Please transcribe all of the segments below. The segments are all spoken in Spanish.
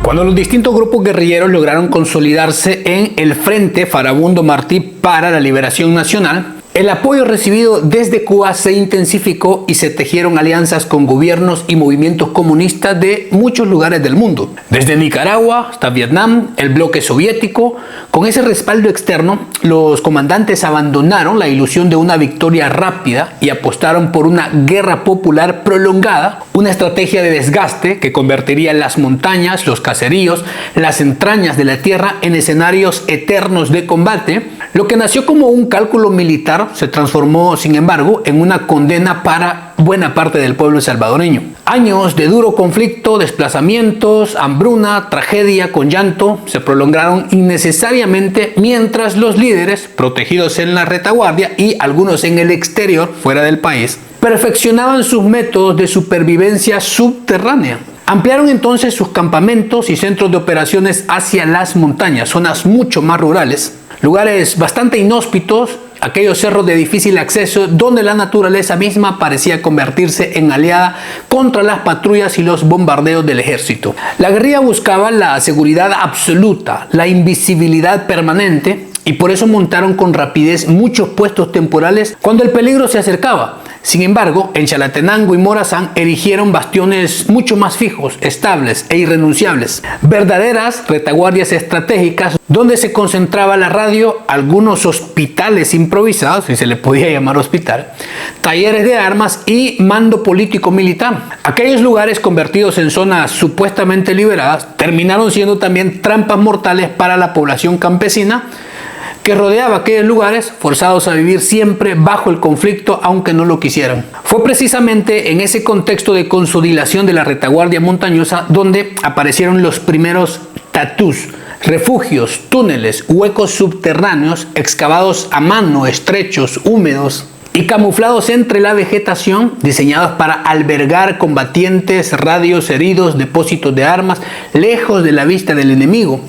Cuando los distintos grupos guerrilleros lograron consolidarse en el Frente Farabundo Martí para la Liberación Nacional, el apoyo recibido desde Cuba se intensificó y se tejieron alianzas con gobiernos y movimientos comunistas de muchos lugares del mundo. Desde Nicaragua hasta Vietnam, el bloque soviético. Con ese respaldo externo, los comandantes abandonaron la ilusión de una victoria rápida y apostaron por una guerra popular prolongada, una estrategia de desgaste que convertiría las montañas, los caseríos, las entrañas de la tierra en escenarios eternos de combate. Lo que nació como un cálculo militar se transformó, sin embargo, en una condena para buena parte del pueblo salvadoreño. Años de duro conflicto, desplazamientos, hambruna, tragedia con llanto se prolongaron innecesariamente mientras los líderes, protegidos en la retaguardia y algunos en el exterior, fuera del país, perfeccionaban sus métodos de supervivencia subterránea. Ampliaron entonces sus campamentos y centros de operaciones hacia las montañas, zonas mucho más rurales, lugares bastante inhóspitos, aquellos cerros de difícil acceso donde la naturaleza misma parecía convertirse en aliada contra las patrullas y los bombardeos del ejército. La guerrilla buscaba la seguridad absoluta, la invisibilidad permanente, y por eso montaron con rapidez muchos puestos temporales cuando el peligro se acercaba. Sin embargo, en Chalatenango y Morazán erigieron bastiones mucho más fijos, estables e irrenunciables. Verdaderas retaguardias estratégicas donde se concentraba la radio, algunos hospitales improvisados, si se le podía llamar hospital, talleres de armas y mando político-militar. Aquellos lugares convertidos en zonas supuestamente liberadas terminaron siendo también trampas mortales para la población campesina que rodeaba aquellos lugares, forzados a vivir siempre bajo el conflicto aunque no lo quisieran. Fue precisamente en ese contexto de consolidación de la retaguardia montañosa donde aparecieron los primeros tatús, refugios, túneles, huecos subterráneos excavados a mano, estrechos, húmedos y camuflados entre la vegetación, diseñados para albergar combatientes, radios, heridos, depósitos de armas, lejos de la vista del enemigo.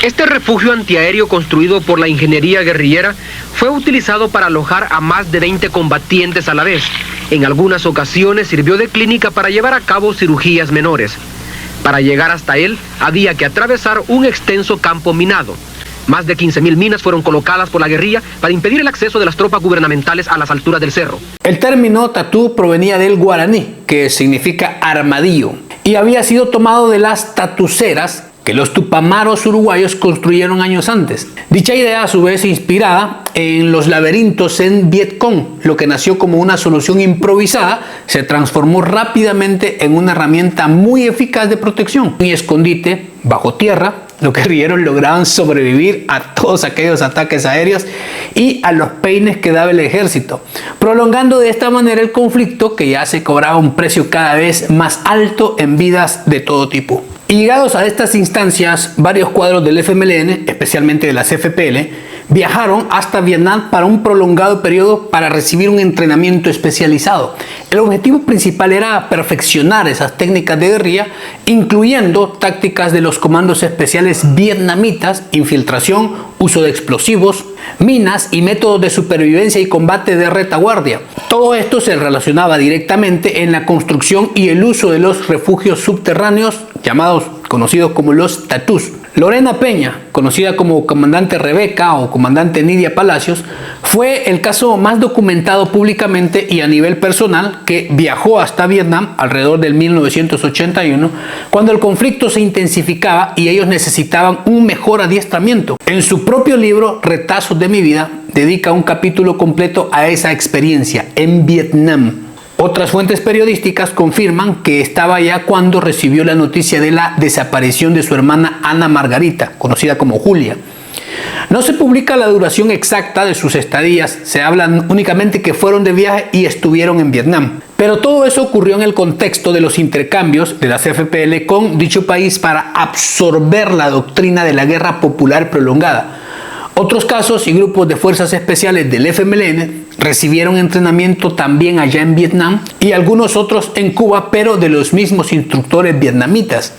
Este refugio antiaéreo construido por la ingeniería guerrillera fue utilizado para alojar a más de 20 combatientes a la vez. En algunas ocasiones sirvió de clínica para llevar a cabo cirugías menores. Para llegar hasta él había que atravesar un extenso campo minado. Más de 15.000 minas fueron colocadas por la guerrilla para impedir el acceso de las tropas gubernamentales a las alturas del cerro. El término tatú provenía del guaraní, que significa armadillo, y había sido tomado de las tatuceras que los tupamaros uruguayos construyeron años antes. Dicha idea, a su vez, inspirada en los laberintos en Vietcong, lo que nació como una solución improvisada, se transformó rápidamente en una herramienta muy eficaz de protección. En escondite, bajo tierra, los guerrilleros lograban sobrevivir a todos aquellos ataques aéreos y a los peines que daba el ejército, prolongando de esta manera el conflicto que ya se cobraba un precio cada vez más alto en vidas de todo tipo. Y llegados a estas instancias, varios cuadros del FMLN, especialmente de las FPL, viajaron hasta Vietnam para un prolongado periodo para recibir un entrenamiento especializado. El objetivo principal era perfeccionar esas técnicas de guerrilla, incluyendo tácticas de los comandos especiales vietnamitas, infiltración, uso de explosivos, minas y métodos de supervivencia y combate de retaguardia. Todo esto se relacionaba directamente en la construcción y el uso de los refugios subterráneos conocidos como los tatús. Lorena Peña, conocida como comandante Rebeca o comandante Nidia Palacios, fue el caso más documentado públicamente y a nivel personal, que viajó hasta Vietnam alrededor del 1981, cuando el conflicto se intensificaba y ellos necesitaban un mejor adiestramiento. En su propio libro, Retazos de mi vida, dedica un capítulo completo a esa experiencia en Vietnam. Otras fuentes periodísticas confirman que estaba allá cuando recibió la noticia de la desaparición de su hermana Ana Margarita, conocida como Julia. No se publica la duración exacta de sus estadías, se habla únicamente que fueron de viaje y estuvieron en Vietnam. Pero todo eso ocurrió en el contexto de los intercambios de las FPL con dicho país para absorber la doctrina de la guerra popular prolongada. Otros casos y grupos de fuerzas especiales del FMLN recibieron entrenamiento también allá en Vietnam y algunos otros en Cuba, pero de los mismos instructores vietnamitas.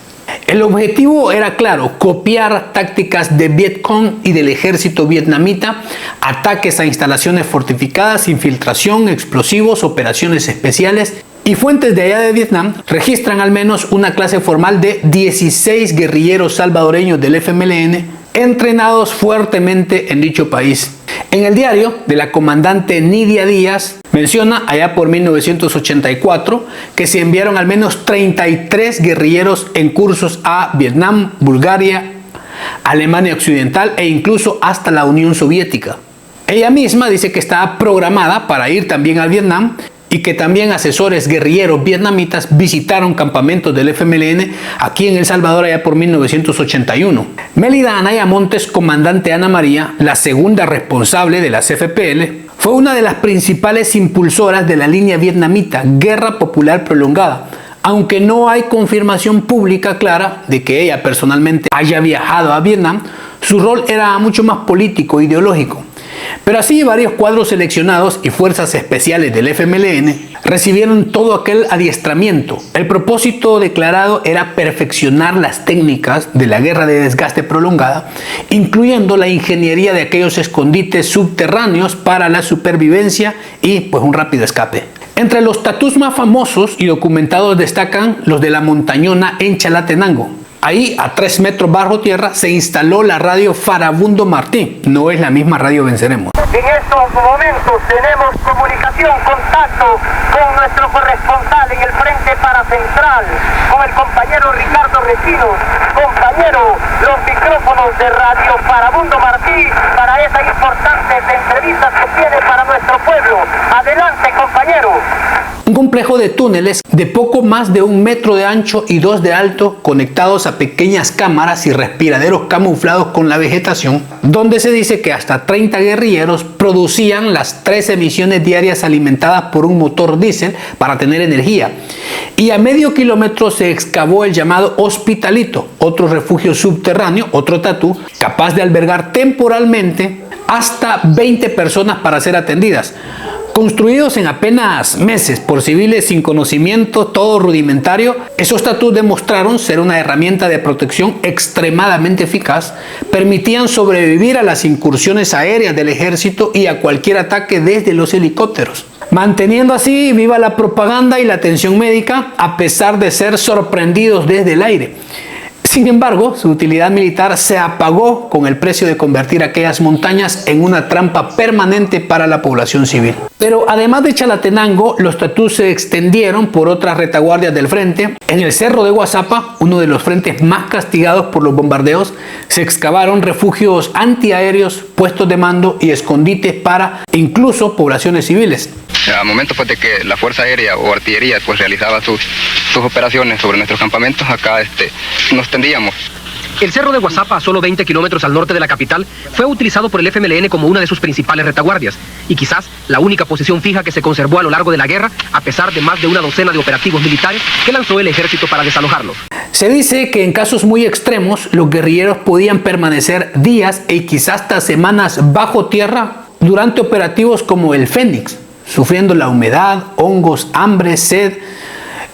El objetivo era claro: copiar tácticas de Vietcong y del ejército vietnamita, ataques a instalaciones fortificadas, infiltración, explosivos, operaciones especiales. Y fuentes de allá de Vietnam registran al menos una clase formal de 16 guerrilleros salvadoreños del FMLN entrenados fuertemente en dicho país. En el diario de la comandante Nidia Díaz menciona allá por 1984 que se enviaron al menos 33 guerrilleros en cursos a Vietnam, Bulgaria, Alemania Occidental e incluso hasta la Unión Soviética. Ella misma dice que estaba programada para ir también a Vietnam y que también asesores guerrilleros vietnamitas visitaron campamentos del FMLN aquí en El Salvador allá por 1981. Mélida Anaya Montes, comandante Ana María, la segunda responsable de las FPL, fue una de las principales impulsoras de la línea vietnamita Guerra Popular Prolongada, aunque no hay confirmación pública clara de que ella personalmente haya viajado a Vietnam. Su rol era mucho más político e ideológico. Pero así varios cuadros seleccionados y fuerzas especiales del FMLN recibieron todo aquel adiestramiento. El propósito declarado era perfeccionar las técnicas de la guerra de desgaste prolongada, incluyendo la ingeniería de aquellos escondites subterráneos para la supervivencia y pues un rápido escape. Entre los tatús más famosos y documentados destacan los de la Montañona en Chalatenango. Ahí, a 3 metros bajo tierra, se instaló la radio Farabundo Martí. No es la misma Radio Venceremos. En estos momentos tenemos comunicación, contacto con nuestro corresponsal en el Frente Paracentral, con el compañero Ricardo Recinos. Compañero, los micrófonos de Radio Farabundo Martí para esas importantes entrevistas que tiene para nuestro pueblo. Adelante, compañero. Un complejo de túneles de poco más de 1 metro de ancho y 2 de alto, conectados a pequeñas cámaras y respiraderos camuflados con la vegetación, donde se dice que hasta 30 guerrilleros producían las 3 emisiones diarias alimentadas por un motor diésel para tener energía. Y a medio kilómetro se excavó el llamado Hospitalito, otro refugio subterráneo, otro tatú, capaz de albergar temporalmente hasta 20 personas para ser atendidas. Construidos en apenas meses por civiles sin conocimiento, todo rudimentario, esos tatús demostraron ser una herramienta de protección extremadamente eficaz. Permitían sobrevivir a las incursiones aéreas del ejército y a cualquier ataque desde los helicópteros, manteniendo así viva la propaganda y la atención médica a pesar de ser sorprendidos desde el aire. Sin embargo, su utilidad militar se apagó con el precio de convertir aquellas montañas en una trampa permanente para la población civil. Pero además de Chalatenango, los tatús se extendieron por otras retaguardias del frente. En el Cerro de Guazapa, uno de los frentes más castigados por los bombardeos, se excavaron refugios antiaéreos, puestos de mando y escondites para incluso poblaciones civiles. A momentos pues, de que la Fuerza Aérea o Artillería pues, realizaba sus operaciones sobre nuestros campamentos, acá nos tendíamos. El Cerro de Guazapa, a solo 20 kilómetros al norte de la capital, fue utilizado por el FMLN como una de sus principales retaguardias y quizás la única posición fija que se conservó a lo largo de la guerra, a pesar de más de una docena de operativos militares que lanzó el ejército para desalojarlos. Se dice que en casos muy extremos, los guerrilleros podían permanecer días y quizás hasta semanas bajo tierra durante operativos como el Fénix, sufriendo la humedad, hongos, hambre, sed.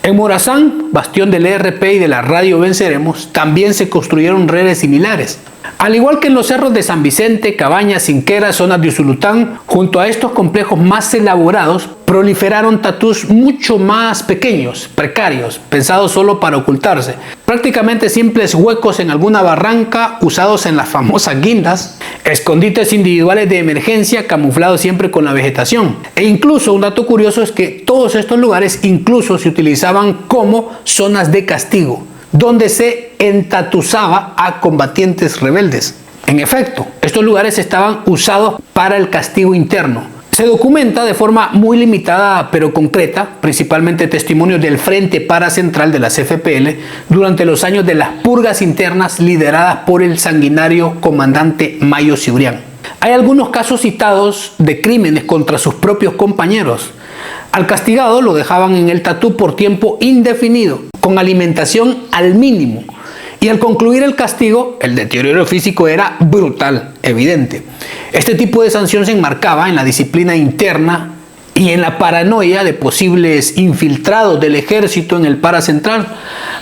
En Morazán, bastión del ERP y de la Radio Venceremos, también se construyeron redes similares. Al igual que en los cerros de San Vicente, Cabañas, Cinquera, zonas de Usulután, junto a estos complejos más elaborados, proliferaron tatús mucho más pequeños, precarios, pensados solo para ocultarse. Prácticamente simples huecos en alguna barranca, usados en las famosas guindas, escondites individuales de emergencia, camuflados siempre con la vegetación. E incluso un dato curioso es que todos estos lugares incluso se utilizaban como zonas de castigo, donde se entatuzaba a combatientes rebeldes. En efecto, estos lugares estaban usados para el castigo interno. Se documenta de forma muy limitada pero concreta, principalmente testimonios del Frente Paracentral de las FPL durante los años de las purgas internas lideradas por el sanguinario comandante Mayo Cibrián. Hay algunos casos citados de crímenes contra sus propios compañeros. Al castigado lo dejaban en el tatú por tiempo indefinido, con alimentación al mínimo. Y al concluir el castigo, el deterioro físico era brutal, evidente. Este tipo de sanción se enmarcaba en la disciplina interna y en la paranoia de posibles infiltrados del ejército en el Para Central.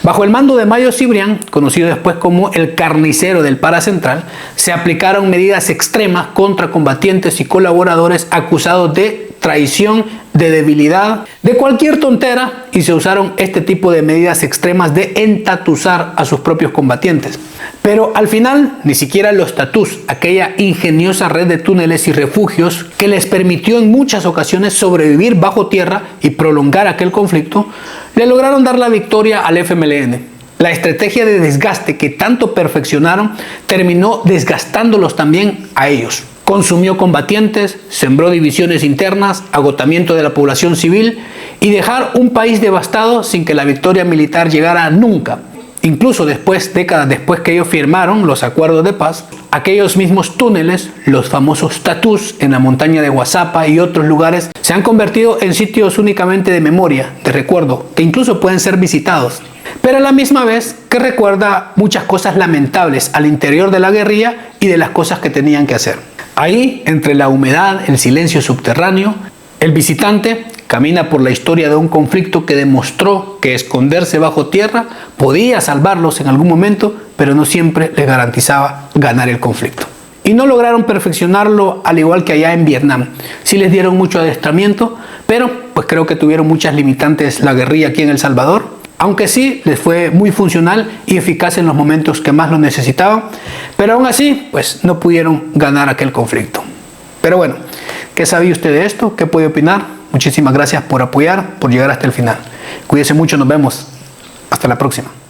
Bajo el mando de Mayo Cibrián, conocido después como el carnicero del Para Central, se aplicaron medidas extremas contra combatientes y colaboradores acusados de traición, de debilidad, de cualquier tontera, y se usaron este tipo de medidas extremas de entatuzar a sus propios combatientes. Pero al final, ni siquiera los tatús, aquella ingeniosa red de túneles y refugios que les permitió en muchas ocasiones sobrevivir bajo tierra y prolongar aquel conflicto, le lograron dar la victoria al FMLN. La estrategia de desgaste que tanto perfeccionaron terminó desgastándolos también a ellos. Consumió combatientes, sembró divisiones internas, agotamiento de la población civil y dejar un país devastado sin que la victoria militar llegara nunca. Incluso décadas después que ellos firmaron los acuerdos de paz, aquellos mismos túneles, los famosos tatús en la montaña de Guazapa y otros lugares, se han convertido en sitios únicamente de memoria, de recuerdo, que incluso pueden ser visitados. Pero a la misma vez que recuerda muchas cosas lamentables al interior de la guerrilla y de las cosas que tenían que hacer. Ahí, entre la humedad, el silencio subterráneo, el visitante camina por la historia de un conflicto que demostró que esconderse bajo tierra podía salvarlos en algún momento, pero no siempre les garantizaba ganar el conflicto. Y no lograron perfeccionarlo al igual que allá en Vietnam. Sí les dieron mucho adiestramiento, pero pues creo que tuvieron muchas limitantes la guerrilla aquí en El Salvador. Aunque sí les fue muy funcional y eficaz en los momentos que más lo necesitaban, pero aún así pues no pudieron ganar aquel conflicto. Pero bueno, ¿qué sabía usted de esto? ¿Qué puede opinar? Muchísimas gracias por apoyar, por llegar hasta el final. Cuídese mucho, nos vemos. Hasta la próxima.